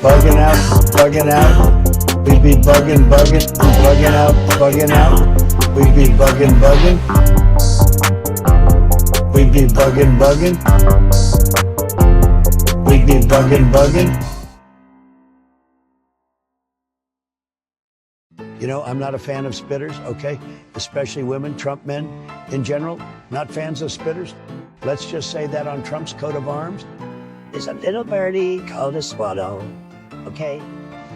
bugging out, bugging out. We be bugging, bugging, bugging out, bugging out. We be bugging, bugging. We be bugging, bugging. We be bugging, bugging. You know, I'm not a fan of spitters, okay? Especially women, Trump men in general, not fans of spitters. Let's just say that on Trump's coat of arms is a little birdie called a swallow, okay?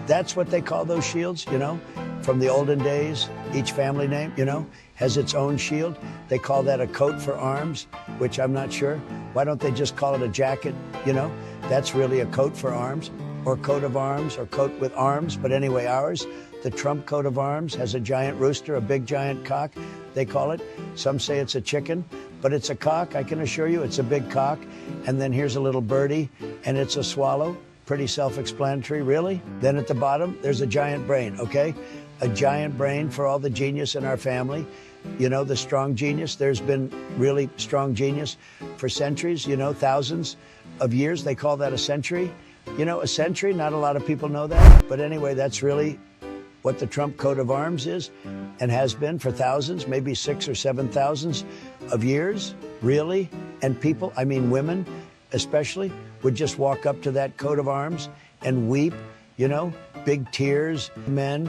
That's what they call those shields, you know, from the olden days. Each family name, you know, has its own shield. They call that a coat for arms, which I'm not sure. Why don't they just call it a jacket, you know? That's really a coat for arms, or coat of arms, or coat with arms. But anyway, ours, the Trump coat of arms, has a giant rooster, a big giant cock, they call it. Some say it's a chicken, but it's a cock. I can assure you it's a big cock. And then here's a little birdie, and it's a swallow. Pretty self-explanatory, really. Then at the bottom, there's a giant brain, okay? A giant brain for all the genius in our family. You know, the strong genius. There's been really strong genius for centuries, you know, thousands of years. They call that a century. You know, a century, not a lot of people know that. But anyway, that's really what the Trump coat of arms is and has been for thousands, maybe 6,000 or 7,000 of years, really. And people, I mean women especially, would just walk up to that coat of arms and weep, you know, big tears. Men,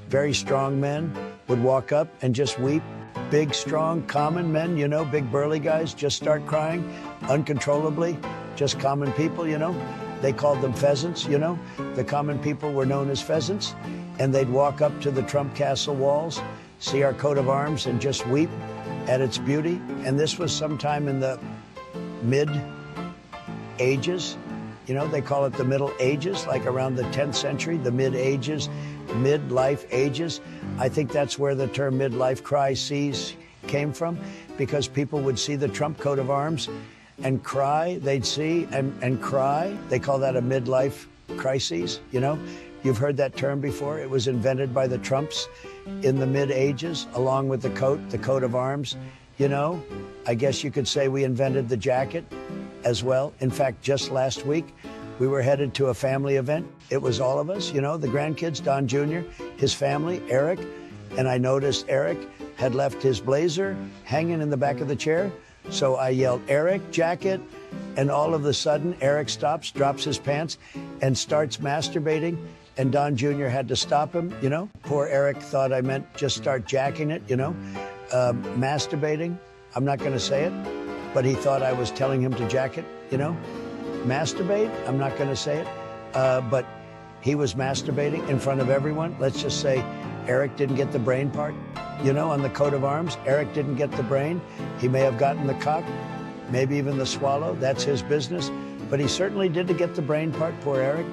very strong men, would walk up and just weep. Big, strong, common men, you know, big burly guys just start crying uncontrollably, just common people, you know. They called them pheasants, you know. The common people were known as pheasants. And they'd walk up to the Trump Castle walls, see our coat of arms, and just weep at its beauty. And this was sometime in the mid-ages. You know, they call it the Middle Ages, like around the 10th century, the mid-ages, midlife ages. I think that's where the term midlife crises came from, because people would see the Trump coat of arms and cry. They'd see and cry. They call that a midlife crisis, you know. You've heard that term before. It was invented by the Trumps in the mid-ages, along with the coat of arms. You know, I guess you could say we invented the jacket as well. In fact, just last week, we were headed to a family event. It was all of us, you know, the grandkids, Don Jr., his family, Eric, and I noticed Eric had left his blazer hanging in the back of the chair. So I yelled, "Eric, jacket," and all of a sudden, Eric stops, drops his pants, and starts masturbating. And Don Jr. had to stop him, you know. Poor Eric thought I meant just start jacking it, you know. Masturbating, I'm not going to say it, but he thought I was telling him to jack it, you know. Masturbate, I'm not going to say it, but he was masturbating in front of everyone. Let's just say Eric didn't get the brain part, you know, on the coat of arms. Eric didn't get the brain. He may have gotten the cock, maybe even the swallow. That's his business. But he certainly did get the brain part, poor Eric.